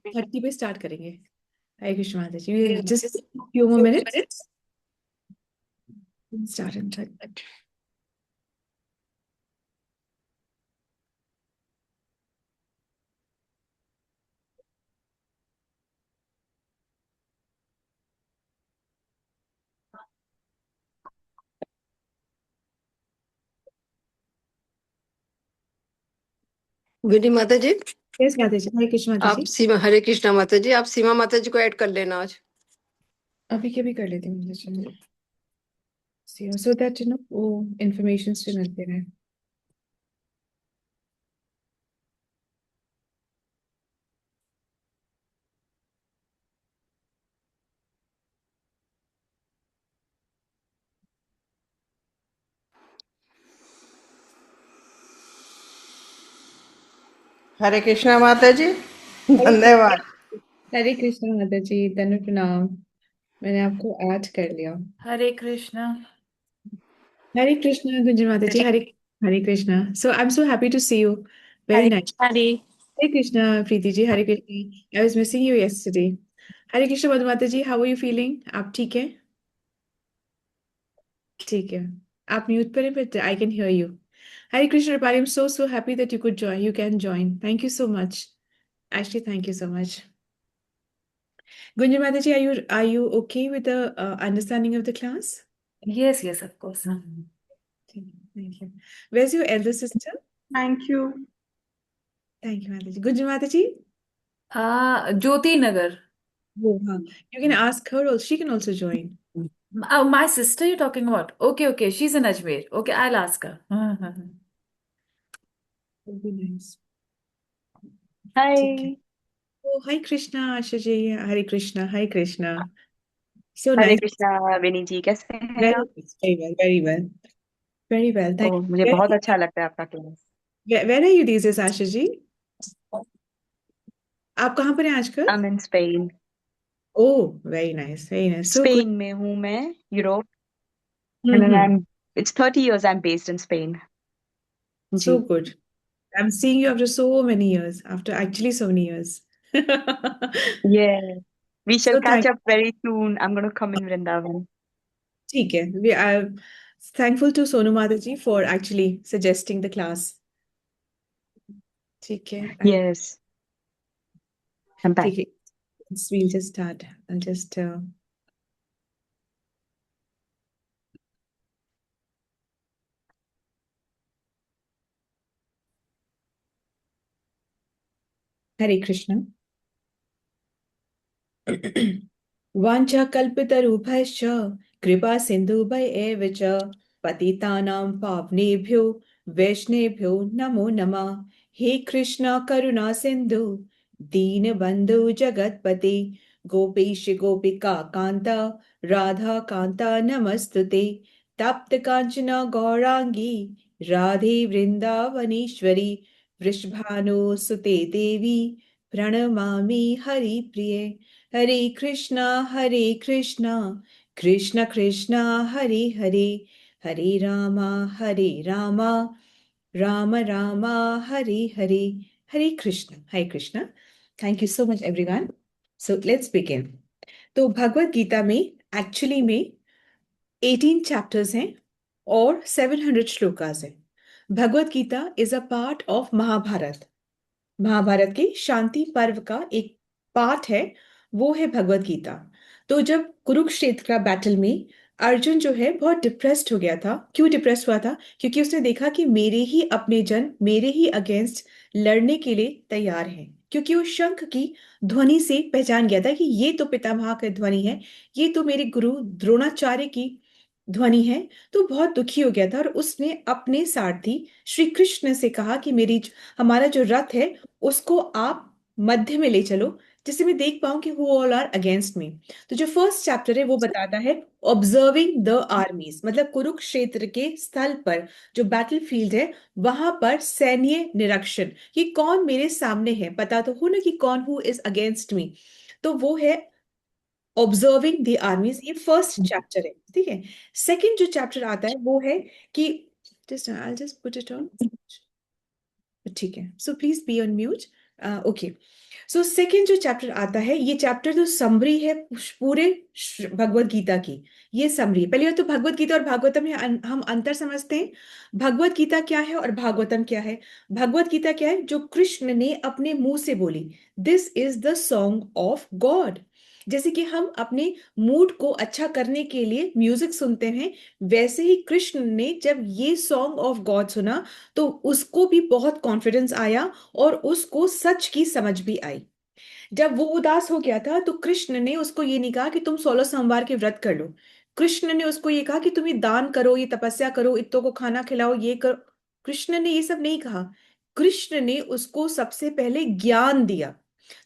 30 पे स्टार्ट करेंगे। हरे कृष्ण माता ji, just few more minutes start in 30। Gudi माता जी, यस माता जी, हरे कृष्ण माता आप जी। सीमा, हरे कृष्णा माता जी, आप सीमा माता जी को ऐड कर लेना आज। अभी के भी कर लेती हूँ माता जी, सो दैट वो इन्फॉर्मेशन से मिलते रहे। हरे कृष्णा माता जी, धन्यवाद। हरे कृष्ण माता जी, धन्य प्रणाम। मैंने आपको ऐड कर लिया। हरे कृष्णा। हरे कृष्ण गुंजन माता ji, Hare Hare Krishna. So I am so happy to see you. Very Hare nice. Krishna दी। Hare Krishna Preeti ji, Hare Krishna. I was missing you yesterday. Hare Krishna Madhu माता ji, how are you feeling? आप ठीक है? ठीक है। आप म्यूट पर हैं, but I can hear you. Hare Krishna Rupali, I am so happy that you could join, you can join. Thank you so much. Actually, thank you so much. Gunjan Mataji, are you okay with the understanding of the class? Yes yes of course. Thank you. Where's your elder sister? Thank you. Thank you, Mataji. Gunjan Mataji? Jyoti Nagar. Oh, you can ask her also. She can also join. My sister you talking about? Okay okay, she is in Ajmer. Okay, I will ask her. Would be nice. ठीक है। हाय। Oh, hi Krishna, Asha ji. Hare Krishna, Hare Krishna. So हरे nice. Krishna विनी जी, कैसे हैं Very आप? nice. Very well, very well. Very well. Thank ओह, मुझे you. बहुत अच्छा लगता है आपका class. Where are you these days, Asha ji? आप कहाँ पर हैं आजकल? I am in Spain. Oh, very nice, very nice. So good. Spain में हूँ मैं, Europe. And I Mm-hmm. Am it's 30 years I am based in Spain. जी। So good. I'm seeing you after so many years, after actually so many years. ये we shall So catch up very soon. I am gonna come in Vrindavan. ठीक है. We are thankful to Sonu Mata ji for actually suggesting the class. ठीक है. Yes, I am back. ठीक है. We'll just start. I'll just Hare Krishna. वाञ्छाकल्पितरूपश्च कृपा सिन्धुभय एव च पतितानां पावनेभ्यो वैष्णवेभ्यो नमो नमः। हे कृष्ण करुणा सिन्धु दीनबन्धु जगत्पते गोपेश गोपिका कान्ता राधा कान्ता नमस्तुते। तप्त काञ्चन गौरांगी राधे वृन्दावनेश्वरी वृषभानुसुते देवी प्रणमामि हरिप्रिये। Hare Krishna Krishna Krishna Hare Hare Hare Rama Ram Rama Hare Hare. Hare Krishna. Thank you so much everyone. So let's begin. तो भगवत गीता में एक्चुअली में 18 चैप्टर्स हैं और 700 श्लोकास हैं। Bhagavad Gita is a part of Mahabharata. Mahabharata के शांति पर्व का एक पार्ट है, वो है भगवत गीता। तो जब कुरुक्षेत्र का बैटल में अर्जुन जो है बहुत डिप्रेस्ड हो गया था। क्यों डिप्रेस्ड हुआ था? क्योंकि उसने देखा कि मेरे ही अपने जन मेरे ही अगेंस्ट लड़ने के लिए तैयार हैं। क्योंकि वो शंख की ध्वनि से पहचान गया था कि ये तो पितामह की ध्वनि है, ये तो मेरे गुरु द्रोणाचार्य की ध्वनि है। तो बहुत दुखी हो गया था और उसने अपने सारथी श्री कृष्ण से कहा कि हमारा जो रथ है उसको आप मध्य में ले चलो, जिससे मैं देख पाऊं कि who all are against me. तो जो फर्स्ट चैप्टर है वो बताता है ऑब्जर्विंग द आर्मीज, मतलब कुरुक्षेत्र के स्थल पर जो बैटल फील्ड है वहां पर सैन्य निरीक्षण, कि कौन मेरे सामने है, पता तो हो ना कि कौन हु इज अगेंस्ट मी। तो वो है ऑब्जर्विंग द आर्मीज, ये फर्स्ट चैप्टर है। ठीक है। सेकंड जो चैप्टर आता है वो है कि just I just put it on. ठीक है, so please be on mute. Okay. So second जो चैप्टर आता है, ये चैप्टर तो समरी है पूरे भगवत गीता की। ये समरी है। पहली बात तो भगवत गीता और भागवतम में हम अंतर समझते हैं। भगवत गीता क्या है और भागवतम क्या है? भगवत गीता क्या है? जो कृष्ण ने अपने मुंह से बोली, this is the song of God. जैसे कि हम अपने मूड को अच्छा करने के लिए म्यूजिक सुनते हैं, वैसे ही कृष्ण ने जब ये सॉन्ग ऑफ गॉड सुना तो उसको भी बहुत कॉन्फिडेंस आया और उसको सच की समझ भी आई। जब वो उदास हो गया था तो कृष्ण ने उसको ये नहीं कहा कि तुम 16 सोमवार के व्रत कर लो। कृष्ण ने उसको ये कहा कि तुम ये दान करो, ये तपस्या करो, इत्तों को खाना खिलाओ, ये करो। कृष्ण ने ये सब नहीं कहा। कृष्ण ने उसको सबसे पहले ज्ञान दिया।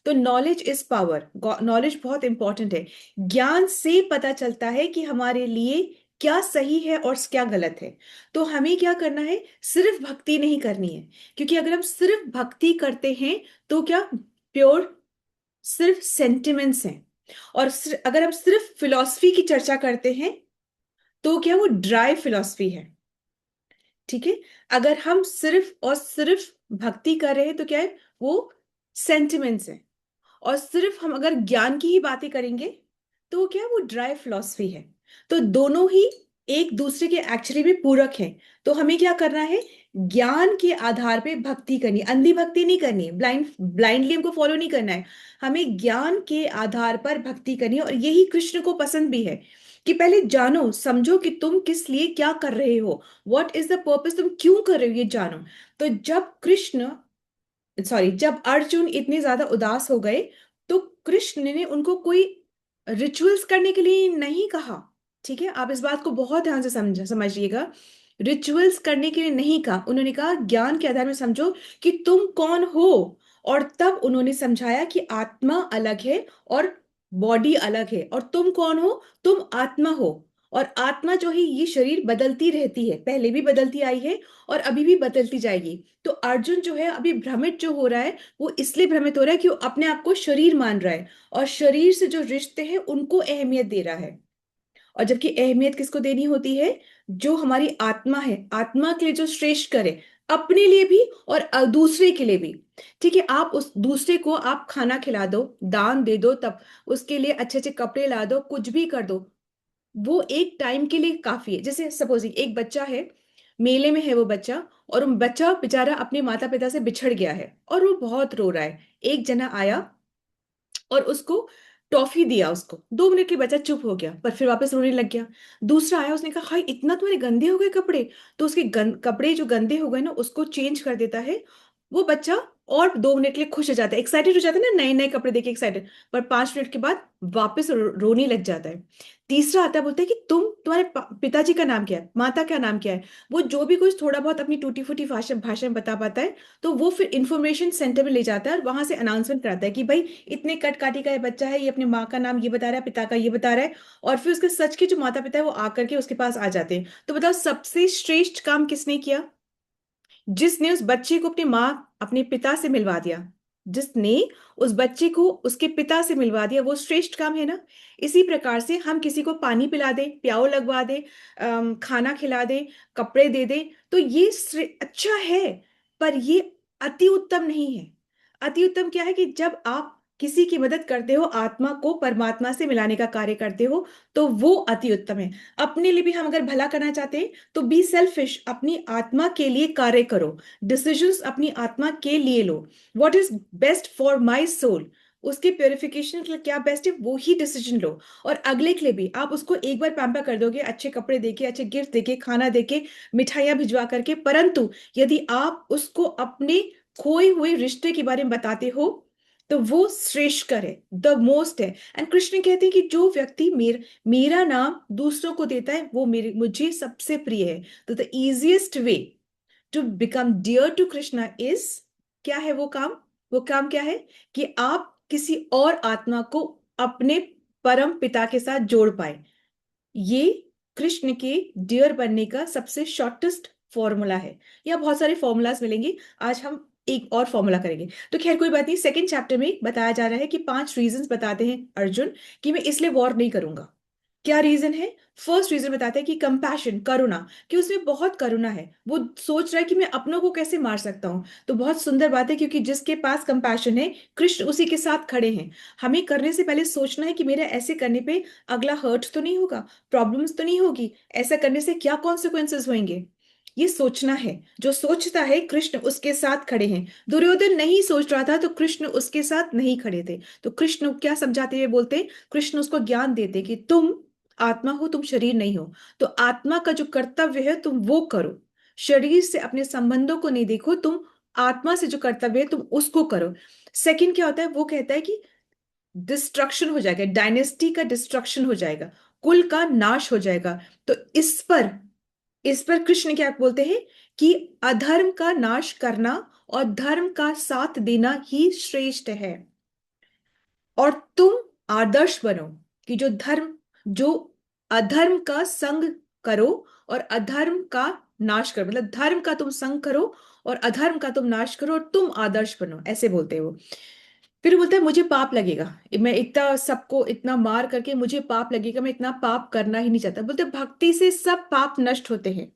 तो नॉलेज इज पावर, नॉलेज बहुत इंपॉर्टेंट है। ज्ञान से पता चलता है कि हमारे लिए क्या सही है और क्या गलत है। तो हमें क्या करना है? सिर्फ भक्ति नहीं करनी है, क्योंकि अगर हम सिर्फ भक्ति करते हैं तो क्या प्योर सिर्फ सेंटिमेंट्स हैं। और अगर हम सिर्फ फिलॉसफी की चर्चा करते हैं तो क्या वो ड्राई फिलॉसफी है। ठीक है। अगर हम सिर्फ और सिर्फ भक्ति कर रहे हैं तो क्या है? वो सेंटिमेंट्स है। और सिर्फ हम अगर ज्ञान की ही बातें करेंगे तो क्या वो ड्राई फिलॉसफी है। तो दोनों ही एक दूसरे के एक्चुअली में पूरक हैं। तो हमें क्या करना है? ज्ञान के आधार पे भक्ति करनी, अंधी भक्ति नहीं करनी, ब्लाइंडली हमको फॉलो नहीं करना है। हमें ज्ञान के आधार पर भक्ति करनी है। और यही कृष्ण को पसंद भी है कि पहले जानो समझो कि तुम किस लिए क्या कर रहे हो, व्हाट इज द पर्पस, तुम क्यों कर रहे हो, ये जानो। तो जब अर्जुन इतने ज्यादा उदास हो गए तो कृष्ण ने उनको कोई रिचुअल्स करने के लिए नहीं कहा। ठीक है, आप इस बात को बहुत ध्यान से समझिएगा। रिचुअल्स करने के लिए नहीं कहा, उन्होंने कहा ज्ञान के आधार में समझो कि तुम कौन हो। और तब उन्होंने समझाया कि आत्मा अलग है और बॉडी अलग है, और तुम कौन हो? तुम आत्मा हो। और आत्मा जो है ये शरीर बदलती रहती है, पहले भी बदलती आई है और अभी भी बदलती जाएगी। तो अर्जुन जो है अभी भ्रमित जो हो रहा है, वो इसलिए भ्रमित हो रहा है कि वो अपने आप को शरीर मान रहा है और शरीर से जो रिश्ते हैं उनको अहमियत दे रहा है। और जबकि अहमियत किसको देनी होती है? जो हमारी आत्मा है, आत्मा के लिए जो श्रेष्ठ करे, अपने लिए भी और दूसरे के लिए भी। ठीक है, आप उस दूसरे को आप खाना खिला दो, दान दे दो, तब उसके लिए अच्छे अच्छे कपड़े ला दो, कुछ भी कर दो, वो एक टाइम के लिए काफी है। जैसे सपोजिंग एक बच्चा है, मेले में है वो बच्चा, और वो बच्चा बेचारा अपने माता पिता से बिछड़ गया है और वो बहुत रो रहा है। एक जना आया और उसको टॉफी दिया, उसको 2 मिनट के बच्चा चुप हो गया पर फिर वापस रोने लग गया। दूसरा आया, उसने कहा हाय इतना तुम्हारे गंदे हो गए कपड़े, तो उसके कपड़े जो गंदे हो गए ना उसको चेंज कर देता है। वो बच्चा और 2 मिनट के लिए खुश हो जाता है, एक्साइटेड हो जाता है ना, नए नए कपड़े देके एक्साइटेड, पर 5 मिनट के बाद वापस रोने लग जाता है। तीसरा आता है, बोलता है कि तुम्हारे पिताजी का नाम क्या है, माता का नाम क्या है। वो जो भी कुछ थोड़ा बहुत अपनी टूटी फूटी भाषा भाषा में बता पाता है, तो वो फिर इंफॉर्मेशन सेंटर में ले जाता है और वहां से अनाउंसमेंट कराता है कि भाई इतने कट काठी का ये बच्चा है, ये अपनी माँ का नाम ये बता रहा है, पिता का ये बता रहा है। और फिर उसके सच के जो माता पिता है वो आकर के उसके पास आ जाते हैं। तो बताओ सबसे श्रेष्ठ काम किसने किया? जिसने उस बच्चे को अपनी माँ अपने पिता से मिलवा दिया, जिसने उस बच्चे को उसके पिता से मिलवा दिया, वो श्रेष्ठ काम है ना। इसी प्रकार से हम किसी को पानी पिला दे, प्याऊ लगवा दे, खाना खिला दे, कपड़े दे दे, तो ये अच्छा है, पर ये अति उत्तम नहीं है। अति उत्तम क्या है? कि जब आप किसी की मदद करते हो, आत्मा को परमात्मा से मिलाने का कार्य करते हो, तो वो अति उत्तम है। अपने लिए भी हम अगर भला करना चाहते हैं तो बी सेल्फिश, अपनी आत्मा के लिए कार्य करो, डिसीजंस अपनी आत्मा के लिए लो। What is best for my soul, उसके प्योरिफिकेशन के लिए क्या बेस्ट है वो ही डिसीजन लो। और अगले के लिए भी आप उसको एक बार पैम्पर कर दोगे, अच्छे कपड़े देके, अच्छे गिफ्ट देके, खाना देके, मिठाइयां भिजवा करके, परंतु यदि आप उसको अपने खोए हुए रिश्ते के बारे में बताते हो तो वो श्रेष्ठ है, द मोस्ट है। एंड कृष्ण कहते हैं कि जो व्यक्ति मेरा नाम दूसरों को देता है वो मुझे सबसे प्रिय है। तो the easiest way to become dear to Krishna is, क्या है वो काम? वो काम क्या है? कि आप किसी और आत्मा को अपने परम पिता के साथ जोड़ पाए। ये कृष्ण के डियर बनने का सबसे शॉर्टेस्ट फॉर्मूला है। या बहुत सारे फॉर्मूलाज मिलेंगे, आज हम एक और फॉर्मूला करेंगे। तो खैर कोई बात नहीं, सेकंड चैप्टर में बताया जा रहा है कि 5 रीजंस बताते हैं अर्जुन कि मैं इसलिए वॉर नहीं करूंगा। क्या रीजन है? फर्स्ट रीजन बताते हैं कि कंपैशन, करुणा, कि उसमें बहुत करुणा है, वो सोच रहा है कि मैं अपनों को कैसे मार सकता हूं। तो बहुत सुंदर बात है, क्योंकि जिसके पास कंपैशन है, कृष्ण उसी के साथ खड़े हैं। हमें करने से पहले सोचना है कि मेरे ऐसे करने पे अगला हर्ट तो नहीं होगा, प्रॉब्लम्स तो नहीं होगी, ऐसा करने से क्या कॉन्सिक्वेंसेस होंगे, ये सोचना है। जो सोचता है कृष्ण उसके साथ खड़े हैं। दुर्योधन नहीं सोच रहा था तो कृष्ण उसके साथ नहीं खड़े थे। तो कृष्ण क्या समझाते हुए बोलते, कृष्ण उसको ज्ञान देते कि तुम आत्मा हो, तुम शरीर नहीं हो। तो आत्मा का जो कर्तव्य है तुम वो करो, शरीर से अपने संबंधों को नहीं देखो, तुम आत्मा से जो कर्तव्य है तुम उसको करो। सेकंड क्या होता है, वो कहता है कि डिस्ट्रक्शन हो जाएगा, डायनेस्टी का डिस्ट्रक्शन हो जाएगा, कुल का नाश हो जाएगा। तो इस पर कृष्ण क्या बोलते हैं कि अधर्म का नाश करना और धर्म का साथ देना ही श्रेष्ठ है। और तुम आदर्श बनो कि जो अधर्म का संग करो और अधर्म का नाश करो, मतलब धर्म का तुम संग करो और अधर्म का तुम नाश करो, और तुम आदर्श बनो, ऐसे बोलते हैं वो। फिर बोलता है मुझे पाप लगेगा, मैं इतना सबको इतना मार करके मुझे पाप लगेगा, मैं इतना पाप करना ही नहीं चाहता। बोलते भक्ति से सब पाप नष्ट होते हैं।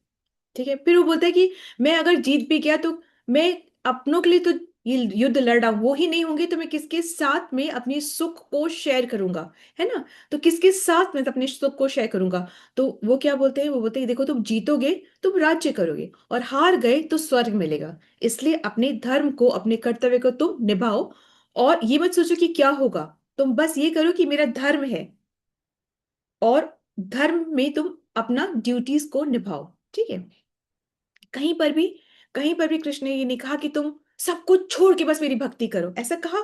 ठीक है, फिर वो बोलता है कि मैं अगर जीत भी गया तो मैं अपनों के लिए तो ये युद्ध लड़ रहा हूं, वो ही नहीं होंगे तो मैं किसके साथ में अपनी सुख को शेयर करूंगा, है ना? तो किसके साथ में अपने सुख को शेयर करूंगा? तो वो क्या बोलते हैं, वो बोलते हैं देखो तुम जीतोगे तुम राज्य करोगे, और हार गए तो स्वर्ग मिलेगा। इसलिए अपने धर्म को, अपने कर्तव्य को तुम निभाओ, और ये मत सोचो कि क्या होगा, तुम बस ये करो कि मेरा धर्म है, और धर्म में तुम अपना ड्यूटीज को निभाओ। ठीक है, कहीं पर भी कहीं पर भी कृष्ण ने ये नहीं कहा कि तुम सब कुछ छोड़ के बस मेरी भक्ति करो, ऐसा कहा?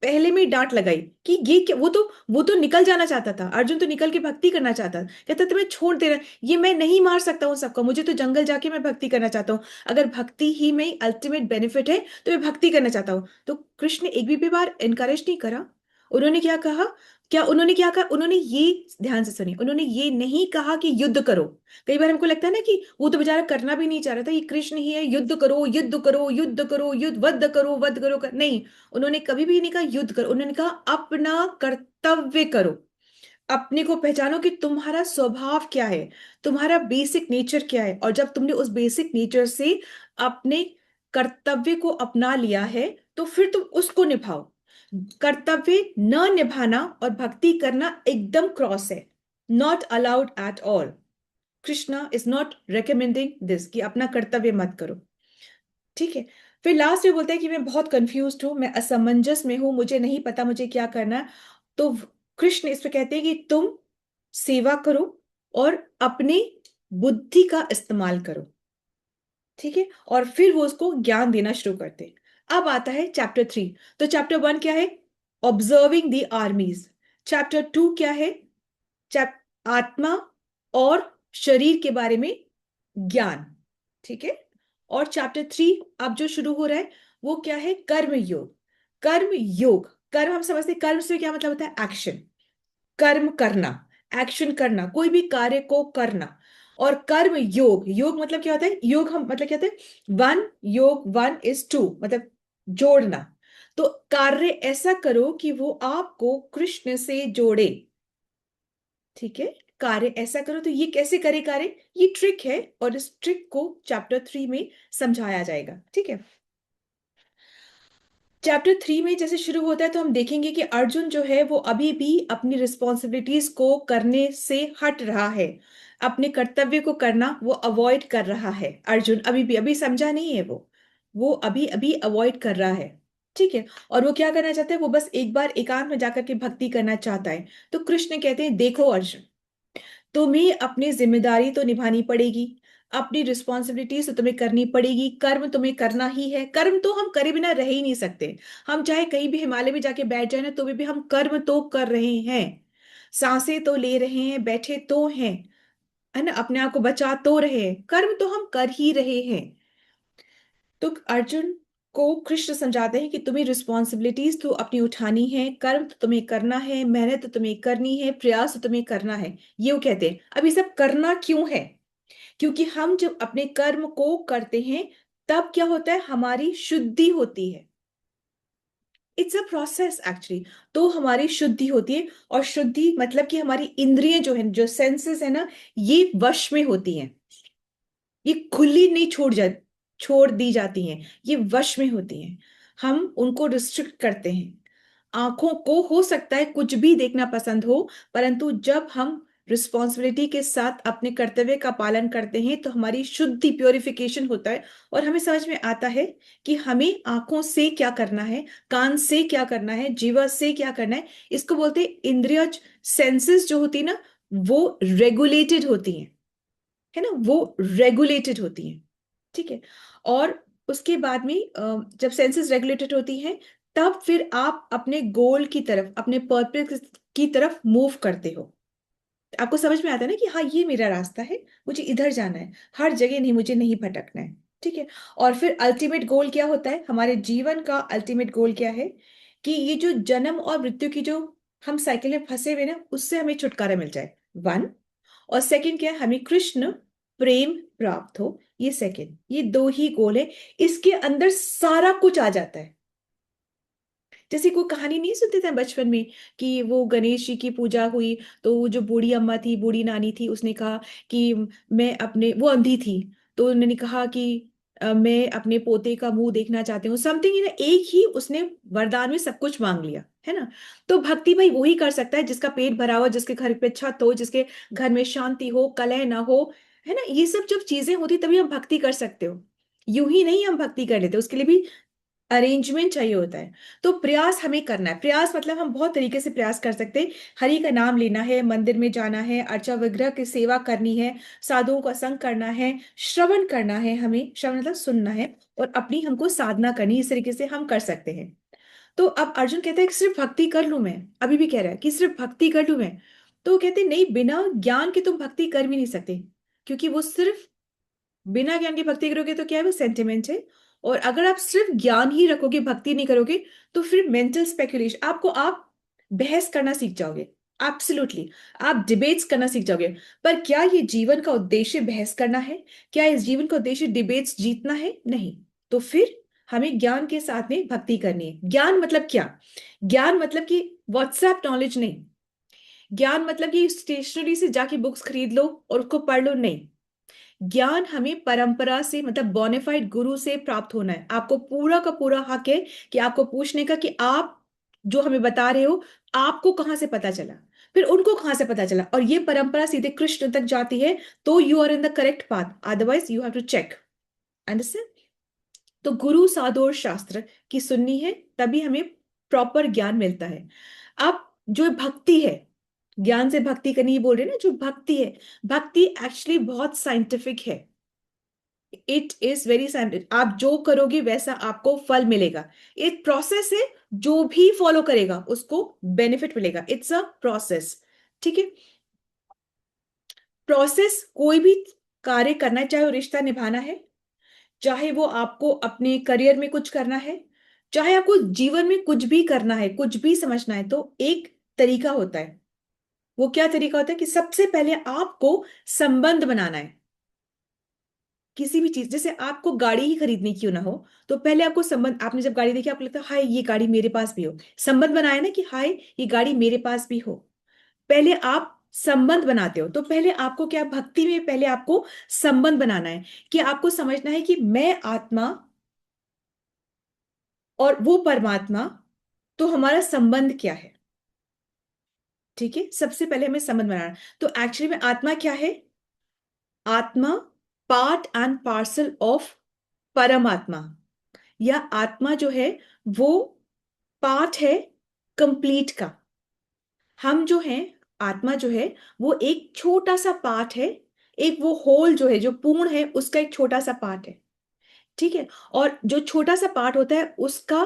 पहले में ही डांट लगाई कि ये क्या, वो तो निकल जाना चाहता था, अर्जुन तो निकल के भक्ति करना चाहता था, कहता तुम्हें छोड़ दे रहा, ये मैं नहीं मार सकता हूँ सबको, मुझे तो जंगल जाके मैं भक्ति करना चाहता हूँ, अगर भक्ति ही में अल्टीमेट बेनिफिट है तो मैं भक्ति करना चाहता हूँ। तो कृष्ण ने एक भी बार इनकरेज नहीं करा। उन्होंने क्या कहा, उन्होंने क्या कहा, उन्होंने ये, ध्यान से सुनिए, उन्होंने ये नहीं कहा कि युद्ध करो। कई बार हमको लगता है ना कि वो तो बेचारा करना भी नहीं चाह रहा था, ये कृष्ण ही है, युद्ध करो युद्ध करो युद्ध करो, युद्ध वध करो वध करो नहीं, उन्होंने कभी भी नहीं कहा युद्ध करो, उन्होंने कहा अपना कर्तव्य करो। अपने को पहचानो कि तुम्हारा स्वभाव क्या है, तुम्हारा बेसिक नेचर क्या है, और जब तुमने उस बेसिक नेचर से अपने कर्तव्य को अपना लिया है तो फिर तुम उसको निभाओ। कर्तव्य न निभाना और भक्ति करना एकदम क्रॉस है, not allowed at all. Krishna is not recommending this कि अपना कर्तव्य मत करो। ठीक है, फिर लास्ट में बोलता है कि मैं बहुत कंफ्यूज हूं, मैं असमंजस में हूं, मुझे नहीं पता मुझे क्या करना है। तो कृष्ण इस पे कहते हैं कि तुम सेवा करो और अपनी बुद्धि का इस्तेमाल करो। ठीक है, और फिर वो उसको ज्ञान देना शुरू करते हैं। अब आता है चैप्टर 3। तो चैप्टर 1 क्या है, ऑब्जर्विंग द आर्मीज। चैप्टर 2 क्या है, चैप आत्मा और शरीर के बारे में ज्ञान। ठीक है, और चैप्टर 3 अब जो शुरू हो रहा है वो क्या है, कर्म योग। कर्म योग, कर्म हम समझते हैं, कर्म से क्या मतलब होता है, एक्शन, कर्म करना, एक्शन करना, कोई भी कार्य को करना। और कर्म योग, योग मतलब क्या होता है, योग हम मतलब क्या होता है, वन योग, वन इज टू, मतलब जोड़ना। तो कार्य ऐसा करो कि वो आपको कृष्ण से जोड़े। ठीक है, कार्य ऐसा करो, तो ये कैसे करे कार्य, ये ट्रिक है, और इस ट्रिक को चैप्टर 3 में समझाया जाएगा। ठीक है, चैप्टर 3 में जैसे शुरू होता है तो हम देखेंगे कि अर्जुन जो है वो अभी भी अपनी रिस्पॉन्सिबिलिटीज को करने से हट रहा है, अपने कर्तव्य को करना वो अवॉइड कर रहा है। अर्जुन अभी भी, अभी समझा नहीं है, वो अभी अभी अवॉइड कर रहा है। ठीक है, और वो क्या करना चाहता है, वो बस एक बार एकांत में जाकर के भक्ति करना चाहता है। तो कृष्ण कहते हैं देखो अर्जुन, तुम्हें अपनी जिम्मेदारी तो निभानी पड़ेगी, अपनी रिस्पॉन्सिबिलिटीज तो तुम्हें करनी पड़ेगी, कर्म तुम्हें करना ही है, कर्म तो हम करे बिना रह ही नहीं सकते। हम चाहे कहीं भी हिमालय में जाके बैठ जाए ना तो भी हम कर्म तो कर रहे हैं, सांसें तो ले रहे हैं, बैठे तो हैं, है ना, अपने आप को बचा तो रहे हैं, कर्म तो हम कर ही रहे हैं। तो अर्जुन को कृष्ण समझाते हैं कि तुम्हें रिस्पॉन्सिबिलिटीज तो अपनी उठानी है, कर्म तो तुम्हें करना है, मेहनत तो तुम्हें करनी है, प्रयास तो तुम्हें करना है। ये वो कहते हैं। अब ये सब करना क्यों है, क्योंकि हम जब अपने कर्म को करते हैं तब क्या होता है, हमारी शुद्धि होती है। It's a process actually. तो हमारी शुद्धि होती है, और शुद्धि मतलब कि हमारी इंद्रियां जो है, जो सेंसेस है ना, ये वश में होती हैं। ये खुली नहीं छोड़ दी जाती हैं, ये वश में होती हैं। हम उनको रिस्ट्रिक्ट करते हैं। आंखों को हो सकता है कुछ भी देखना पसंद हो, परंतु जब हम रिस्पॉन्सिबिलिटी के साथ अपने कर्तव्य का पालन करते हैं तो हमारी शुद्धि, प्योरिफिकेशन होता है, और हमें समझ में आता है कि हमें आंखों से क्या करना है, कान से क्या करना है, जीवा से क्या करना है। इसको बोलते हैं इंद्रिय सेंसेस जो होती है ना, वो रेगुलेटेड होती हैं, है ना, वो रेगुलेटेड होती हैं। ठीक है। और उसके बाद में जब सेंसेस रेगुलेटेड होती हैं, तब फिर आप अपने गोल की तरफ, अपने पर्पस की तरफ मूव करते हो। आपको समझ में आता है ना कि हाँ, ये मेरा रास्ता है, मुझे इधर जाना है, हर जगह नहीं, मुझे नहीं भटकना है। ठीक है। और फिर अल्टीमेट गोल क्या होता है, हमारे जीवन का अल्टीमेट गोल क्या है, कि ये जो जन्म और मृत्यु की जो हम साइकिल में फंसे हुए ना, उससे हमें छुटकारा मिल जाए, वन। और सेकंड क्या है, हमें कृष्ण प्रेम प्राप्त हो, ये सेकंड। ये दो ही गोल है, इसके अंदर सारा कुछ आ जाता है। जैसे कोई कहानी नहीं सुनते थे बचपन में, कि वो गणेश जी की पूजा हुई, तो वो जो बूढ़ी अम्मा थी, बूढ़ी नानी थी, उसने कहा कि मैं अपने, वो अंधी थी, तो उन्होंने कहा कि मैं अपने पोते का मुंह देखना चाहती हूँ, समथिंग ना, एक ही उसने वरदान में सब कुछ मांग लिया, है ना। तो भक्ति भाई वही कर सकता है जिसका पेट भरा हो, जिसके घर पे छत हो, जिसके घर में शांति हो, कलह ना हो, है ना। ये सब जब चीजें होती तभी हम भक्ति कर सकते हो। यूं ही नहीं हम भक्ति कर लेते, उसके लिए भी अरेंजमेंट चाहिए होता है। तो प्रयास हमें करना है। प्रयास मतलब हम बहुत तरीके से प्रयास कर सकते हैं। हरि का नाम लेना है, मंदिर में जाना है, अर्चा विग्रह की सेवा करनी है, साधुओं का संग करना है, श्रवण करना है, हमें श्रवण मतलब सुनना है, और अपनी हमको साधना करनी है। इस तरीके से हम कर सकते हैं। तो अब अर्जुन कहता है कि सिर्फ भक्ति कर लूं मैं, अभी भी कह रहा है कि सिर्फ भक्ति कर लूं मैं। तो कहते नहीं, बिना ज्ञान के तुम भक्ति कर भी नहीं सकते, क्योंकि वो सिर्फ बिना ज्ञान की भक्ति करोगे तो क्या है, वो सेंटिमेंट है। और अगर आप सिर्फ ज्ञान ही रखोगे, भक्ति नहीं करोगे, तो फिर मेंटल स्पेकुलेशन, आप बहस करना सीख जाओगे। एब्सोल्युटली, आप डिबेट्स करना सीख जाओगे। पर क्या ये जीवन का उद्देश्य बहस करना है? क्या इस जीवन का उद्देश्य डिबेट्स जीतना है? नहीं। तो फिर हमें ज्ञान के साथ में भक्ति करनी है। ज्ञान मतलब क्या? ज्ञान मतलब कि व्हाट्सएप नॉलेज नहीं। ज्ञान मतलब कि स्टेशनरी से जाके बुक्स खरीद लो और उसको पढ़ लो, नहीं। ज्ञान हमें परंपरा से, मतलब बोनेफाइड गुरु से प्राप्त होना है। आपको पूरा का पूरा हक है कि आपको पूछने का कि आप जो हमें बता रहे हो, आपको कहां से पता चला, फिर उनको कहां से पता चला, और ये परंपरा सीधे कृष्ण तक जाती है, तो you are in the correct path, otherwise you have to check. Understand? तो गुरु, साधु और शास्त्र की सुननी है, तभी हमें प्रॉपर ज्ञान मिलता है। अब जो भक्ति है, ज्ञान से भक्ति करनी ही बोल रहे हैं ना, जो भक्ति है, भक्ति एक्चुअली बहुत साइंटिफिक है। It is very scientific. आप जो करोगे वैसा आपको फल मिलेगा। एक प्रोसेस है, जो भी फॉलो करेगा उसको बेनिफिट मिलेगा। It's a process. ठीक है। प्रोसेस, कोई भी कार्य करना है, चाहे वो रिश्ता निभाना है, चाहे वो आपको अपने करियर में कुछ करना है, चाहे आपको जीवन में कुछ भी करना है, कुछ भी समझना है, तो एक तरीका होता है। वो क्या तरीका होता है, कि सबसे पहले आपको संबंध बनाना है। किसी भी चीज, जैसे आपको गाड़ी ही खरीदनी क्यों ना हो, तो पहले आपको संबंध, आपने जब गाड़ी देखी, आपको लगता है हाय ये गाड़ी मेरे पास भी हो, संबंध बनाया ना कि हाय ये गाड़ी मेरे पास भी हो। पहले आप संबंध बनाते हो। तो पहले आपको क्या, भक्ति में पहले आपको संबंध बनाना है, कि आपको समझना है कि मैं आत्मा और वो परमात्मा, तो हमारा संबंध क्या है। ठीक है। सबसे पहले हमें संबंध बनाना। तो एक्चुअली में आत्मा क्या है? आत्मा पार्ट एंड पार्सल ऑफ परमात्मा, या आत्मा जो है वो पार्ट है कंप्लीट का। हम जो हैं, आत्मा जो है वो एक छोटा सा पार्ट है, एक वो होल जो है, जो पूर्ण है, उसका एक छोटा सा पार्ट है। ठीक है। और जो छोटा सा पार्ट होता है, उसका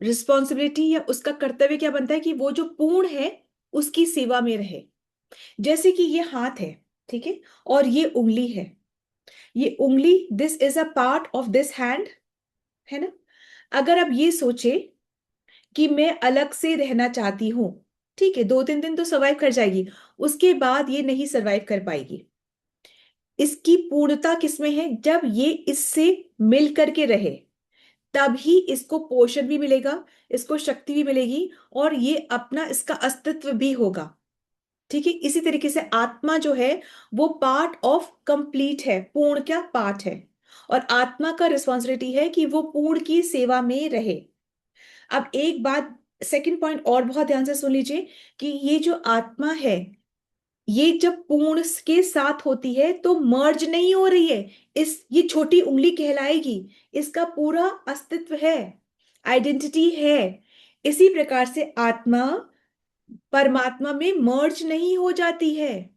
रिस्पॉन्सिबिलिटी या उसका कर्तव्य क्या बनता है, कि वो जो पूर्ण है उसकी सेवा में रहे। जैसे कि ये हाथ है, ठीक है, और ये उंगली है। ये उंगली, this is a part of this hand, है ना। अगर आप ये सोचे कि मैं अलग से रहना चाहती हूं, ठीक है, 2-3 दिन तो सरवाइव कर जाएगी, उसके बाद ये नहीं सरवाइव कर पाएगी। इसकी पूर्णता किसमें है? जब ये इससे मिल करके रहे, तभी इसको पोषण भी मिलेगा, इसको शक्ति भी मिलेगी, और ये अपना इसका अस्तित्व भी होगा। ठीक है, इसी तरीके से आत्मा जो है वो पार्ट ऑफ कंप्लीट है, पूर्ण क्या पार्ट है, और आत्मा का रिस्पॉन्सिबिलिटी है कि वो पूर्ण की सेवा में रहे। अब एक बात, सेकंड पॉइंट और बहुत ध्यान से सुन लीजिए कि ये जो आत्मा है, ये जब पूर्ण के साथ होती है तो मर्ज नहीं हो रही है, ये छोटी उंगली कहलाएगी, इसका पूरा अस्तित्व है, आइडेंटिटी है। इसी प्रकार से आत्मा परमात्मा में मर्ज नहीं हो जाती है।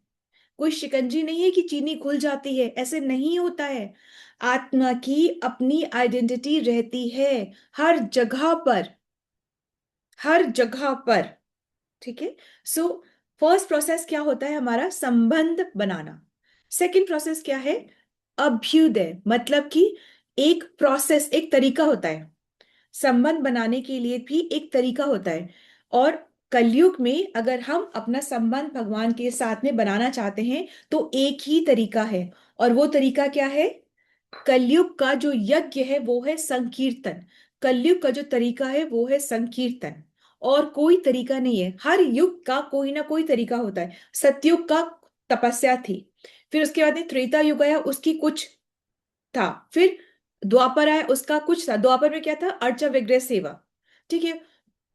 कोई शिकंजी नहीं है कि चीनी घुल जाती है, ऐसे नहीं होता है। आत्मा की अपनी आइडेंटिटी रहती है हर जगह पर, हर जगह पर। ठीक है, सो फर्स्ट प्रोसेस क्या होता है हमारा, संबंध बनाना। सेकंड प्रोसेस क्या है, अभ्युदय, मतलब कि एक प्रोसेस, एक तरीका होता है, संबंध बनाने के लिए भी एक तरीका होता है। और कलयुग में अगर हम अपना संबंध भगवान के साथ में बनाना चाहते हैं तो एक ही तरीका है, और वो तरीका क्या है, कलयुग का जो यज्ञ है वो है संकीर्तन। कलयुग का जो तरीका है वो है संकीर्तन, और कोई तरीका नहीं है। हर युग का कोई ना कोई तरीका होता है। सतयुग का तपस्या थी, फिर उसके बाद में त्रेता युग आया, उसकी कुछ था, फिर द्वापर आया, उसका कुछ था। द्वापर में क्या था, अर्चा विग्रह सेवा। ठीक है,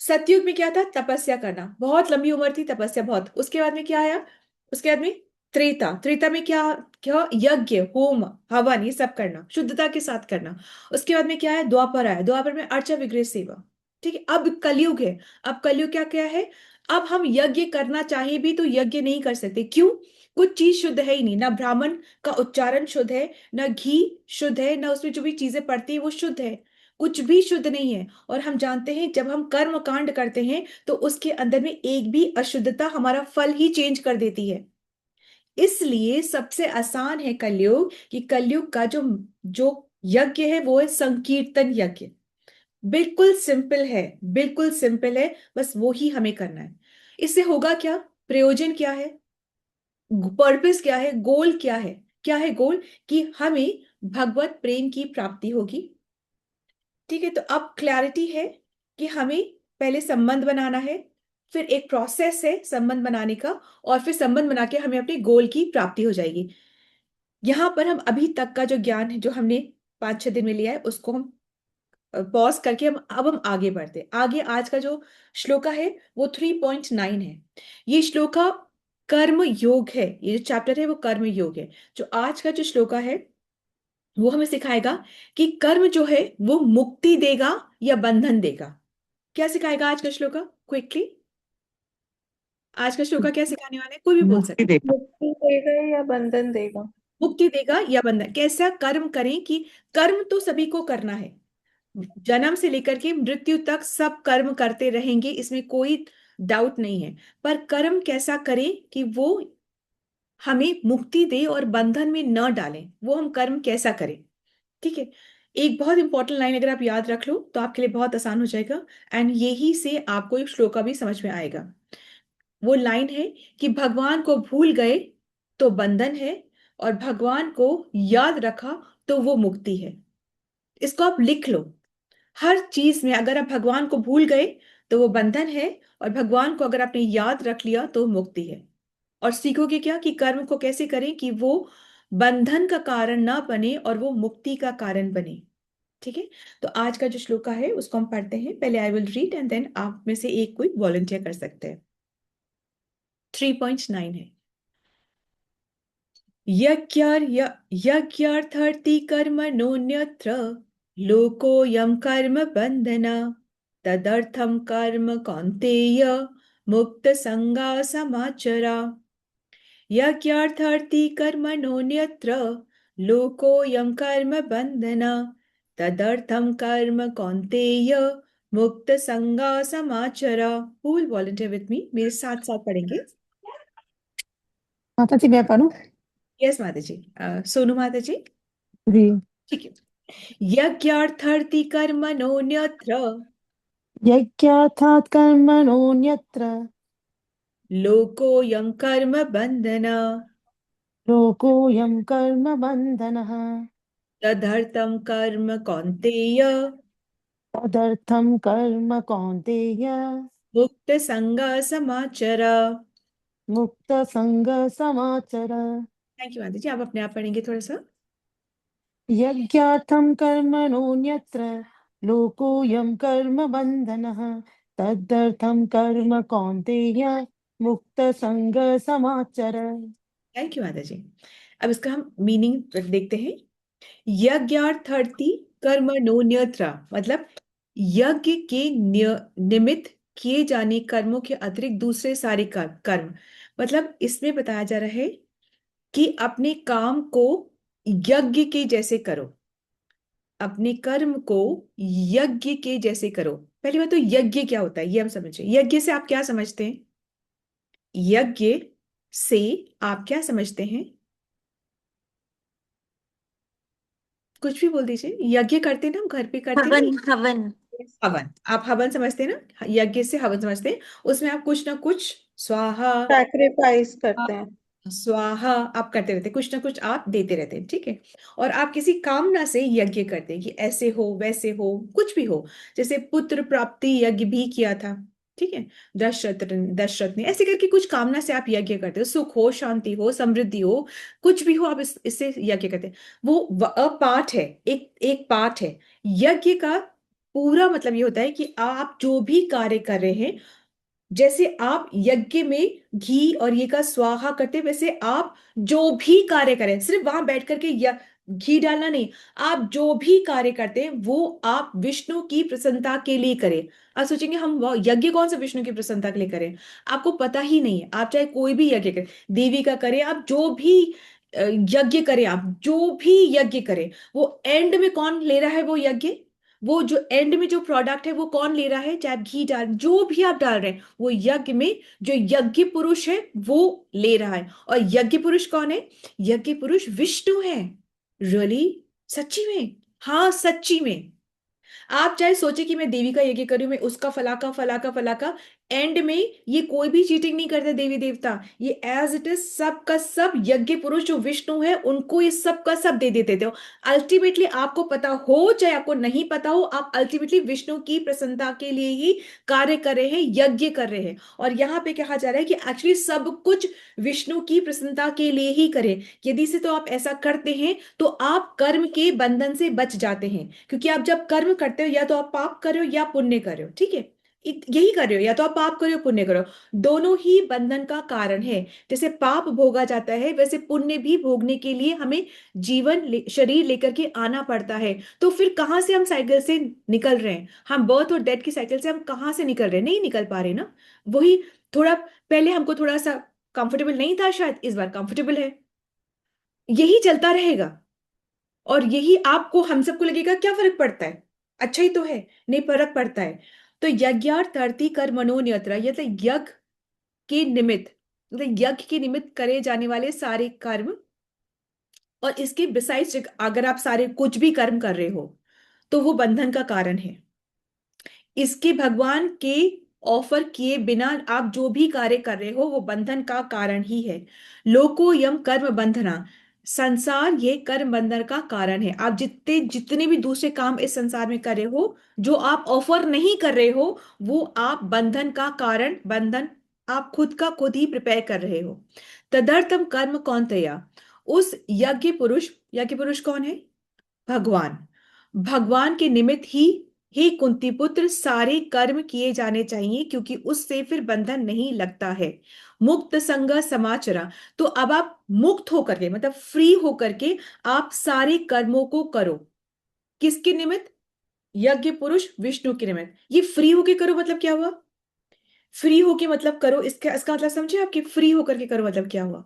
सतयुग में क्या था, तपस्या करना, बहुत लंबी उम्र थी, तपस्या बहुत। उसके बाद में क्या आया, उसके बाद में त्रेता। त्रेता में क्या, क्या यज्ञ होम हवन ये सब करना, शुद्धता के साथ करना। उसके बाद में क्या है, द्वापर आया, द्वापर में अर्चा विग्रह सेवा। ठीक है, अब कलयुग है। अब कलयुग क्या क्या है, अब हम यज्ञ करना चाहे भी तो यज्ञ नहीं कर सकते। क्यों, कुछ चीज शुद्ध है ही नहीं, ना ब्राह्मण का उच्चारण शुद्ध है, ना घी शुद्ध है, ना उसमें जो भी चीजें पड़ती है वो शुद्ध है, कुछ भी शुद्ध नहीं है। और हम जानते हैं जब हम कर्म कांड करते हैं तो उसके अंदर में एक भी अशुद्धता हमारा फल ही चेंज कर देती है। इसलिए सबसे आसान है कलयुग, कि कलयुग का जो जो यज्ञ है वो है संकीर्तन यज्ञ। बिल्कुल सिंपल है, बिल्कुल सिंपल है, बस वो ही हमें करना है। इससे होगा क्या, प्रयोजन क्या है, पर्पस क्या है, गोल क्या है, क्या है गोल, कि हमें भगवत प्रेम की प्राप्ति होगी। ठीक है, तो अब क्लैरिटी है कि हमें पहले संबंध बनाना है, फिर एक प्रोसेस है संबंध बनाने का, और फिर संबंध बना के हमें अपने गोल की प्राप्ति हो जाएगी। यहां पर हम अभी तक का जो ज्ञान है जो हमने 5-6 दिन में लिया है उसको हम पॉज करके हम आगे बढ़ते आगे। आज का जो श्लोका है वो 3.9 है। ये श्लोका कर्म योग है, ये जो चैप्टर है वो कर्म योग है। जो आज का जो श्लोका है वो हमें सिखाएगा कि कर्म जो है वो मुक्ति देगा या बंधन देगा। क्या सिखाएगा आज का श्लोका, क्विकली, आज का श्लोका क्या सिखाने वाला है, कोई भी बोल सकता मुक्ति है। देगा। मुक्ति देगा या बंधन देगा? मुक्ति देगा या बंधन, कैसा कर्म करें, कि कर्म तो सभी को करना है, जन्म से लेकर के मृत्यु तक सब कर्म करते रहेंगे, इसमें कोई डाउट नहीं है। पर कर्म कैसा करें कि वो हमें मुक्ति दे और बंधन में न डालें, वो हम कर्म कैसा करें। ठीक है, एक बहुत इंपॉर्टेंट लाइन अगर आप याद रख लो तो आपके लिए बहुत आसान हो जाएगा, एंड यही से आपको एक श्लोका भी समझ में आएगा। वो लाइन है कि भगवान को भूल गए तो बंधन है, और भगवान को याद रखा तो वो मुक्ति है। इसको आप लिख लो, हर चीज में अगर आप भगवान को भूल गए तो वो बंधन है, और भगवान को अगर आपने याद रख लिया तो मुक्ति है। और सीखोगे क्या, कि कर्म को कैसे करें कि वो बंधन का कारण ना बने और वो मुक्ति का कारण बने। ठीक है, तो आज का जो श्लोका है उसको हम पढ़ते हैं। पहले I will read and then आप में से एक कोई वॉलंटियर कर सकते हैं। 3.9 है, यज्ञार्थी कर्म नोन्यत्र लोकोऽयं कर्म बंधन तदर्थम कर्म कौन्तेय मुक्त संगा समाचरा। यज्ञार्थी कर्म नोन्यत्र लोकोऽयं कर्म बंधन तदर्थम कर्म कौन्तेय मुक्त संगा समाचरा। Who will volunteer with me? मेरे साथ साथ पढ़ेंगे। माता जी मैं पढ़ूं? यस माता जी, सोनू माता जी। जी। ठीक है, यज्ञार्थी कर्म नोन्यत्र यज्ञार्थात् कर्मणोऽन्यत्र लोकोऽयं कर्म बंधन लोकोऽयं कर्म बन्धनः तदर्थं कर्म कौन्तेय तदर्थं कर्म कौन्तेय मुक्त संग समाचर। मुक्तसंग समाचर। थैंक यू आदि जी, आप अपने आप पढ़ेंगे थोड़ा सा। यज्ञार्थं कर्मणोऽन्यत्र लोकोऽयं कर्म बन्धनः तदर्थं कर्म कौन्तेय मुक्तसंग समाचर। थैंक यू आदि जी। अब इसका हम मीनिंग देखते हैं। यज्ञार्थी कर्मणोऽन्यत्र मतलब यज्ञ के निमित्त किए जाने कर्मों के अतिरिक्त दूसरे सारे कर्म। मतलब इसमें बताया जा रहा है कि अपने काम को यज्ञ के जैसे करो, अपने कर्म को यज्ञ के जैसे करो। पहली बात तो यज्ञ क्या होता है ये हम समझे। यज्ञ से आप क्या समझते हैं? यज्ञ से आप क्या समझते हैं? कुछ भी बोल दीजिए। यज्ञ करते हैं ना हम, घर पे करते नहीं? हवन हवन। हवन, आप हवन समझते हैं ना, यज्ञ से हवन समझते हैं। उसमें आप कुछ ना कुछ स्वाहा सैक्रिफाइस करते हैं। स्वाहा आप करते रहते हैं, कुछ ना कुछ आप देते रहते हैं, ठीक है। और आप किसी कामना से यज्ञ करते हैं कि ऐसे हो वैसे हो, कुछ भी हो। जैसे पुत्र प्राप्ति यज्ञ भी किया था, ठीक है, दशरथ ने। ऐसे करके कुछ कामना से आप यज्ञ करते हो, सुख हो, शांति हो, समृद्धि हो, कुछ भी हो, आप इससे यज्ञ करते हैं। वो पाठ है, एक एक पाठ है। यज्ञ का पूरा मतलब ये होता है कि आप जो भी कार्य कर रहे हैं, जैसे आप यज्ञ में घी और ये का स्वाहा करते हैं, वैसे आप जो भी कार्य करें, सिर्फ वहां बैठ करके घी डालना नहीं, आप जो भी कार्य करते हैं वो आप विष्णु की प्रसन्नता के लिए करें। आप सोचेंगे हम यज्ञ कौन सा विष्णु की प्रसन्नता के लिए करें? आपको पता ही नहीं है। आप चाहे कोई भी यज्ञ करें, देवी का करें, आप जो भी यज्ञ करें, आप जो भी यज्ञ करें, वो एंड में कौन ले रहा है वो यज्ञ? वो जो एंड में जो प्रोडक्ट है वो कौन ले रहा है? चाहे आप घी डाल, जो भी आप डाल रहे हैं, वो यज्ञ में जो यज्ञ पुरुष है वो ले रहा है। और यज्ञ पुरुष कौन है? यज्ञ पुरुष विष्णु है। रियली? सच्ची में? हाँ सच्ची में। आप चाहे सोचे कि मैं देवी का यज्ञ करूं, मैं उसका फलाका फलाका फलाका, एंड में ये कोई भी चीटिंग नहीं करते देवी देवता। ये एज इट इज सब का सब यज्ञ पुरुष जो विष्णु है उनको ये सब का सब दे देते थे। अल्टीमेटली आपको पता हो चाहे आपको नहीं पता हो, आप अल्टीमेटली विष्णु की प्रसन्नता के लिए ही कार्य कर रहे हैं, यज्ञ कर रहे हैं। और यहाँ पे कहा जा रहा है कि एक्चुअली सब कुछ विष्णु की प्रसन्नता के लिए ही करें। यदि से तो आप ऐसा करते हैं तो आप कर्म के बंधन से बच जाते हैं। क्योंकि आप जब कर्म करते हो, या तो आप पाप कर रहे हो या पुण्य कर रहे हो, ठीक है, यही कर रहे हो, या तो आप पाप करो पुण्य करो, दोनों ही बंधन का कारण है। जैसे पाप भोगा जाता है वैसे पुण्य भी भोगने के लिए हमें शरीर लेकर के आना पड़ता है। तो फिर कहां से हम साइकिल से निकल रहे हैं? हम बर्थ और डेथ की साइकिल से हम कहां से निकल रहे हैं? नहीं निकल पा रहे ना। वही थोड़ा पहले हमको थोड़ा सा कंफर्टेबल नहीं था, शायद इस बार कंफर्टेबल है। यही चलता रहेगा। और यही आपको हम सबको लगेगा क्या फर्क पड़ता है, अच्छा ही तो है। नहीं, फर्क पड़ता है। तो यज्ञार्थी कर्मणोऽन्यत्र, यज्ञ के निमित्त, मतलब यज्ञ के निमित्त करे जाने वाले सारे कर्म, और इसके बिसाइड्स अगर आप सारे कुछ भी कर्म कर रहे हो तो वो बंधन का कारण है। इसके भगवान के ऑफर किए बिना आप जो भी कार्य कर रहे हो वो बंधन का कारण ही है। लोको यम कर्म बंधना, संसार ये कर्म बंधन का कारण है। आप जितने जितने भी दूसरे काम इस संसार में कर रहे हो, जो आप ऑफर नहीं कर रहे हो, वो आप बंधन का कारण, बंधन आप खुद का खुद ही प्रिपेयर कर रहे हो। तदर्थम कर्म कौन्तेय, उस यज्ञ पुरुष कौन है? भगवान। भगवान के निमित्त ही कुंती पुत्र सारे कर्म किए जाने चाहिए, क्योंकि उससे फिर बंधन नहीं लगता है। मुक्त संग समाचरा, तो अब आप मुक्त होकर के, मतलब फ्री होकर के आप सारे कर्मों को करो। किसके निमित्त? यज्ञ पुरुष विष्णु के निमित्त। ये फ्री होके करो मतलब क्या हुआ? फ्री होके मतलब करो, इसका मतलब समझे आपके फ्री होकर के करो मतलब क्या हुआ?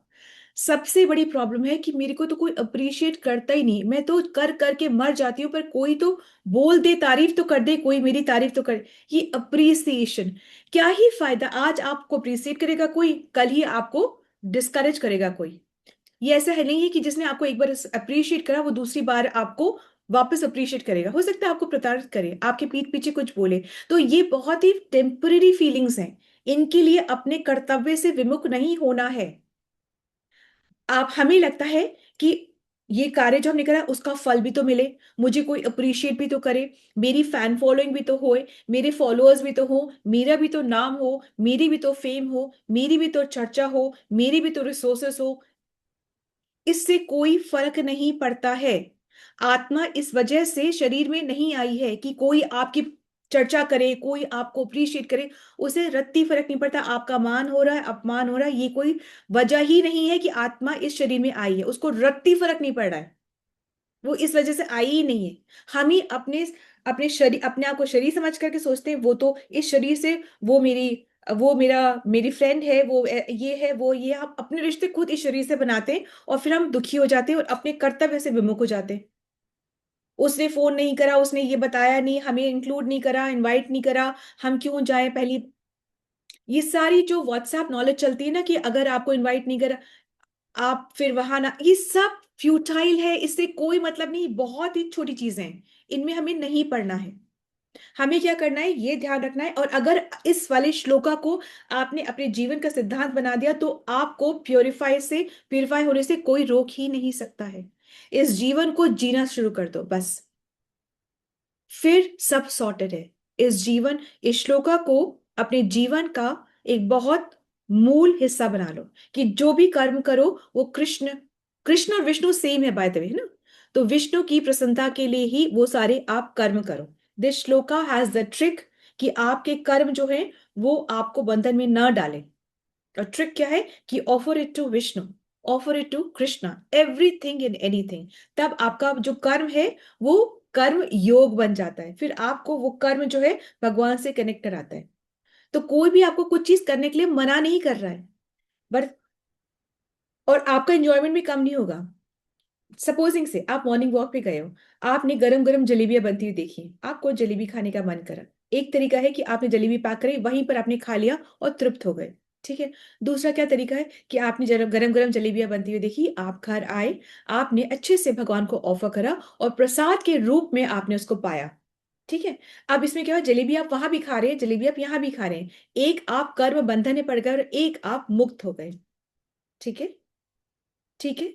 सबसे बड़ी प्रॉब्लम है कि मेरे को तो कोई अप्रिशिएट करता ही नहीं, मैं तो कर करके मर जाती हूँ, पर कोई तो बोल दे, तारीफ तो कर दे, कोई मेरी तारीफ तो कर। ये अप्रिसिएशन, क्या ही फायदा? आज आपको अप्रिशिएट करेगा कोई, कल ही आपको डिस्करेज करेगा कोई। ये ऐसा है नहीं है कि जिसने आपको एक बार अप्रिशिएट करा वो दूसरी बार आपको वापस अप्रिशिएट करेगा। हो सकता है आपको प्रताड़ित करे, आपके पीठ पीछे कुछ बोले। तो ये बहुत ही टेम्पररी फीलिंग्स हैं, इनके लिए अपने कर्तव्य से विमुख नहीं होना है। आप, हमें लगता है कि ये कार्य जो हमने करा उसका फल भी तो मिले, मुझे कोई अप्रिशिएट भी तो करे, मेरी फैन फॉलोइंग भी तो होए, मेरे फॉलोअर्स भी तो हो, मेरा भी तो नाम हो, मेरी भी तो फेम हो, मेरी भी तो चर्चा हो, मेरी भी तो रिसोर्सेस हो। इससे कोई फर्क नहीं पड़ता है। आत्मा इस वजह से शरीर में नहीं आई है कि कोई आपकी चर्चा करे, कोई आपको अप्रिशिएट करे। उसे रत्ती फर्क नहीं पड़ता आपका मान हो रहा है, अपमान हो रहा है, ये कोई वजह ही नहीं है कि आत्मा इस शरीर में आई है। उसको रत्ती फर्क नहीं पड़ रहा है, वो इस वजह से आई ही नहीं है। हम ही अपने अपने शरीर, अपने आप को शरीर समझ करके सोचते हैं वो तो इस शरीर से, वो मेरी, वो मेरा, मेरी फ्रेंड है, वो ये है, वो ये। हम अपने रिश्ते खुद इस शरीर से बनाते हैं और फिर हम दुखी हो जाते हैं और अपने कर्तव्य से विमुख हो जाते हैं। उसने फोन नहीं करा, उसने ये बताया नहीं, हमें इंक्लूड नहीं करा, इनवाइट नहीं करा, हम क्यों जाएं। पहली ये सारी जो व्हाट्सएप नॉलेज चलती है ना कि अगर आपको इनवाइट नहीं करा आप फिर वहां ना, ये सब फ्यूटाइल है, इससे कोई मतलब नहीं। बहुत ही छोटी चीजें हैं, इनमें हमें नहीं पढ़ना है। हमें क्या करना है ये ध्यान रखना है। और अगर इस वाले श्लोका को आपने अपने जीवन का सिद्धांत बना दिया तो आपको प्योरीफाई होने से कोई रोक ही नहीं सकता है। इस जीवन को जीना शुरू कर दो बस, फिर सब सॉर्टेड है। इस जीवन, इस श्लोका को अपने जीवन का एक बहुत मूल हिस्सा बना लो कि जो भी कर्म करो वो कृष्ण, कृष्ण और विष्णु सेम है बाय द वे, है ना। तो विष्णु की प्रसन्नता के लिए ही वो सारे आप कर्म करो। This shloka has the trick कि आपके कर्म जो है वो आपको बंधन में न डाले। और ट्रिक क्या है कि offer it to Vishnu, offer it to Krishna, everything in anything. तब आपका जो कर्म है वो कर्म योग बन जाता है। फिर आपको वो कर्म जो है भगवान से कनेक्ट कराता है। तो कोई भी आपको कुछ चीज करने के लिए मना नहीं कर रहा है, बट और आपका एंजॉयमेंट भी कम नहीं होगा। सपोजिंग से आप मॉर्निंग वॉक पे गए हो, आपने गरम गरम जलेबियां बनती हुई देखी, आपको जलेबी खाने का मन करा। एक तरीका है कि आपने जलेबी पैक करी, वहीं पर आपने खा लिया और तृप्त हो गए, ठीक है। दूसरा क्या तरीका है कि आपने जब गरम गरम जलेबियां बनती हुई देखी, आप घर आए, आपने अच्छे से भगवान को ऑफर करा और प्रसाद के रूप में आपने उसको पाया, ठीक है। अब इसमें क्या हो, जलेबी आप वहां भी खा रहे हैं, जलेबी आप यहां भी खा रहे हैं। एक आप कर्म बंधन में पड़ गए और एक आप मुक्त हो गए, ठीक है, ठीक है।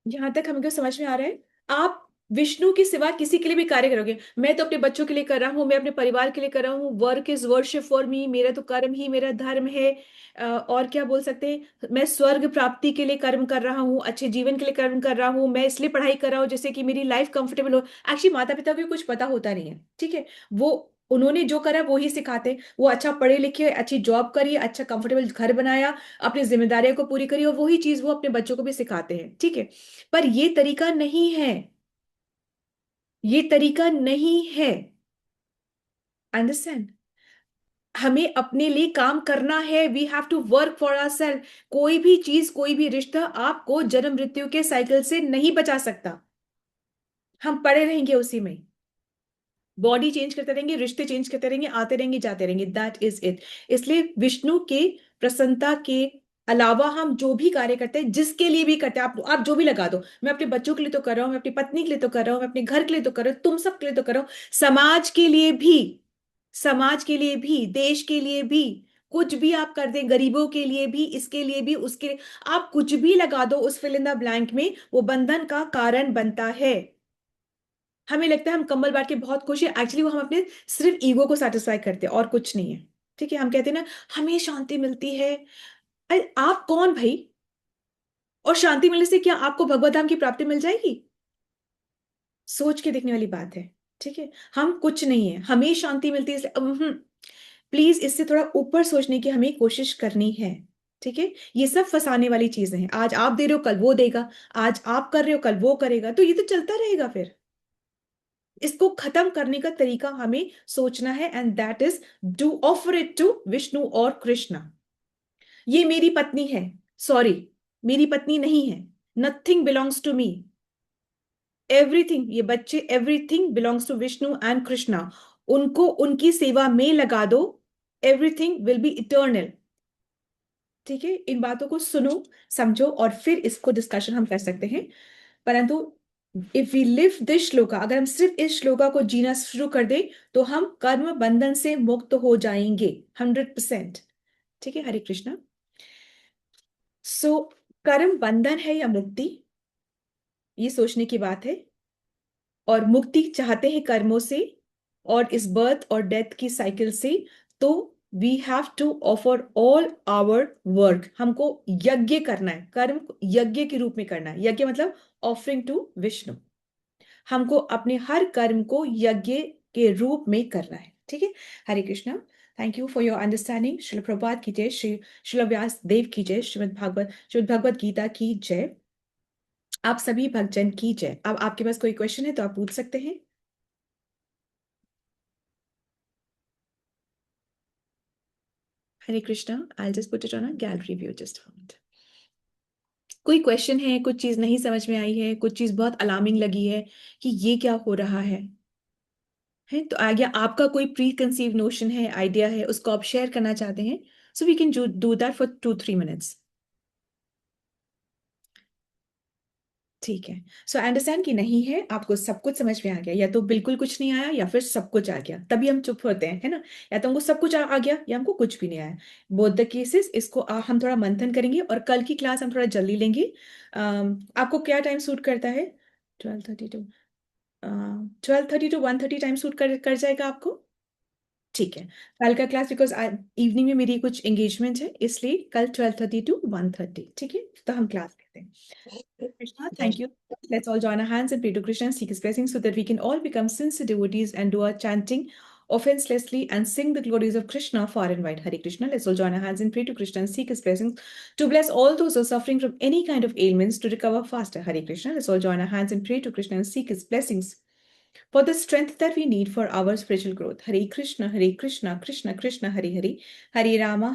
यहां तक हमको समझ में आ रहा है। आप विष्णु के सिवा किसी के लिए भी कार्य करोगे, मैं तो अपने बच्चों के लिए कर रहा हूँ, मैं अपने परिवार के लिए कर रहा हूँ, work is worship for me, मेरा तो कर्म ही मेरा धर्म है। और क्या बोल सकते हैं, मैं स्वर्ग प्राप्ति के लिए कर्म कर रहा हूँ, अच्छे जीवन के लिए कर्म कर रहा हूँ, मैं इसलिए पढ़ाई कर रहा हूँ जिससे कि मेरी लाइफ कंफर्टेबल हो। एक्चुअली माता पिता को भी कुछ पता होता नहीं है, ठीक है। वो उन्होंने जो करा वो ही सिखाते हैं। वो अच्छा पढ़े लिखे, अच्छी जॉब करिए, अच्छा कंफर्टेबल घर बनाया, अपनी जिम्मेदारियों को पूरी करिए, और वही चीज वो अपने बच्चों को भी सिखाते हैं, ठीक है। पर ये तरीका नहीं है, ये तरीका नहीं है। अंडरस्टैंड, हमें अपने लिए काम करना है, we have to work for ourselves. कोई भी चीज, कोई भी रिश्ता आपको जन्म मृत्यु के साइकिल से नहीं बचा सकता। हम पड़े रहेंगे उसी में, बॉडी चेंज करते रहेंगे, रिश्ते चेंज करते रहेंगे, आते रहेंगे जाते रहेंगे, दैट इज इट। इसलिए विष्णु के प्रसन्नता के अलावा हम जो भी कार्य करते हैं, जिसके लिए भी करते हैं, आप जो भी लगा दो, मैं अपने बच्चों के लिए तो कर रहा हूं, मैं अपनी पत्नी के लिए तो कर रहा हूं, मैं अपने घर के लिए तो कर रहा हूं, तुम सब के लिए तो कर रहा हूं, समाज के लिए भी, समाज के लिए भी, देश के लिए भी, कुछ भी आप कर दें, गरीबों के लिए भी, इसके लिए भी, उसके लिए, आप कुछ भी लगा दो उस फिल इन द ब्लैंक में, वो बंधन का कारण बनता है। हमें लगता है हम कंबल बांट के बहुत खुश है, एक्चुअली वो हम अपने सिर्फ ईगो को सेटिस्फाई करते हैं और कुछ नहीं है, ठीक है। हम कहते हैं ना हमें शांति मिलती है, अरे आप कौन भाई? और शांति मिलने से क्या आपको भगवत धाम की प्राप्ति मिल जाएगी? सोच के देखने वाली बात है, ठीक है। हम कुछ नहीं है, हमें शांति मिलती है इसलिए प्लीज इससे थोड़ा ऊपर सोचने की हमें कोशिश करनी है, ठीक है। ये सब फंसाने वाली चीजें हैं, आज आप दे रहे हो कल वो देगा, आज आप कर रहे हो कल वो करेगा, तो ये तो चलता रहेगा। फिर इसको खत्म करने का तरीका हमें सोचना है, and that is do offer it to Vishnu और कृष्णा। ये मेरी पत्नी है, सॉरी, मेरी पत्नी नहीं है, nothing belongs to me, everything, ये बच्चे, everything belongs to Vishnu and Krishna. उनको उनकी सेवा में लगा दो, एवरीथिंग विल बी इटर्नल, ठीक है। इन बातों को सुनो, समझो, और फिर इसको डिस्कशन हम कर सकते हैं। परंतु if we live this shloka, अगर हम सिर्फ इस श्लोका को जीना शुरू कर दें तो हम कर्म बंधन से मुक्त हो जाएंगे 100%, ठीक है। हरे कृष्णा। सो कर्म बंधन है या मुक्ति, ये सोचने की बात है। और मुक्ति चाहते हैं कर्मों से और इस बर्थ और डेथ की साइकिल से, तो we have to offer all our work. हमको यज्ञ करना है, कर्म यज्ञ के रूप में करना है। यज्ञ मतलब ऑफरिंग टू विष्णु। हमको अपने हर कर्म को यज्ञ के रूप में करना है, ठीक है। Hare Krishna. Thank you for your understanding. Shrila Prabhupada की जय, श्रील व्यास देव की जय, श्रीमद् भगवत गीता की जय, आप सभी भक्तजन की जय। अब आपके पास कोई क्वेश्चन है तो आप पूछ सकते हैं। Hare Krishna. I just put it on a gallery view just for minute. कोई क्वेश्चन है, कुछ चीज नहीं समझ में आई है, कुछ चीज बहुत अलार्मिंग लगी है कि ये क्या हो रहा है तो आगे आपका कोई प्री कंसीव नोशन है, आइडिया है, उसको आप शेयर करना चाहते हैं, so we can do that for 2-3 minutes. ठीक है। सो आई अंडरस्टैंड कि नहीं है, आपको सब कुछ समझ में आ गया, या तो बिल्कुल कुछ नहीं आया या फिर सब कुछ आ गया, तभी हम चुप होते हैं, है ना। या तो हमको सब कुछ आ गया या हमको कुछ भी नहीं आया। बोथ द केसेस, इसको हम थोड़ा मंथन करेंगे और कल की क्लास हम थोड़ा जल्दी लेंगे। आपको क्या टाइम सूट करता है? 12:30 to 1:30 टाइम सूट कर जाएगा आपको? ठीक है। कल का क्लास, बिकॉज इवनिंग में मेरी कुछ एंगेजमेंट है, इसलिए कल 12:30 to 1:30, ठीक है, तो हम क्लास लेते हैं। Krishna, thank you. Let's all join our hands and pray to Krishna and seek his blessings so that we can all become sincere devotees and do our chanting offenselessly and sing the glories of Krishna far and wide. Hare Krishna. Let's all join our hands and pray to Krishna and seek his blessings to bless all those who are suffering from any kind of ailments to recover faster. Hare Krishna. Let's all join our hands and pray to Krishna and seek his blessings for the strength that we need for our spiritual growth. Hare Krishna, Krishna Krishna, Hare Hare, Hare Rama,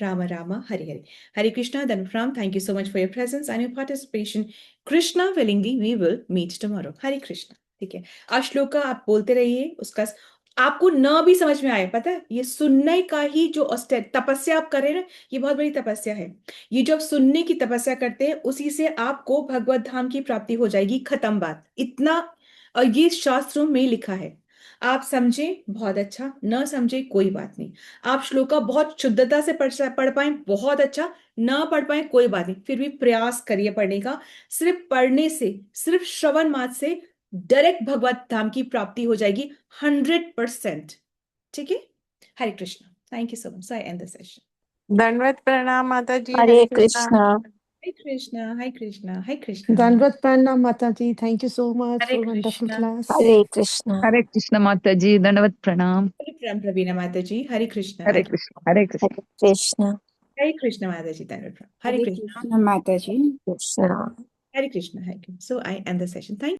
Rama Rama, Hare Hare. Hare Krishna, Dhanapram, thank you so much for your presence and your participation. Krishna willingly, we will meet tomorrow. Hare Krishna. ठीक है, आज श्लोका आप बोलते रहिए, उसका आपको न भी समझ में आए, पता है, ये सुनने का ही जो तपस्या आप कर रहे हैं ना, ये बहुत बड़ी तपस्या है। ये जो आप सुनने की तपस्या करते हैं, उसी से आपको भगवत धाम की प्राप्ति हो जाएगी। खत्म बात, इतना। और ये शास्त्रों में लिखा है, आप समझे बहुत अच्छा, न समझे कोई बात नहीं। आप श्लोका बहुत शुद्धता से पढ़ पाए बहुत अच्छा, न पढ़ पाए कोई बात नहीं, फिर भी प्रयास करिए पढ़ने का। सिर्फ पढ़ने से, सिर्फ श्रवण मात्र से डायरेक्ट भगवत धाम की प्राप्ति हो जाएगी 100%, ठीक है। Hare Krishna. Thank you so much. I end the session. दंडवत प्रणाम माता जी। Hare Krishna. Hare Krishna, Hare Krishna, Hare Krishna. Dandavat pranam Mataji. Thank you so much Hare for wonderful Krishna. class. Hare Krishna. हरे कृष्ण माता जी, दंडवत प्रणाम। प्रणाम प्रवीणा माता जी। हरे कृष्ण। हरे कृष्ण, हरे कृष्ण। Hare Krishna. हरे कृष्ण माता ji. Hare Krishna. Krishna Mataji. Krishna. Hare Krishna. Hare Krishna. So I end the session. Thank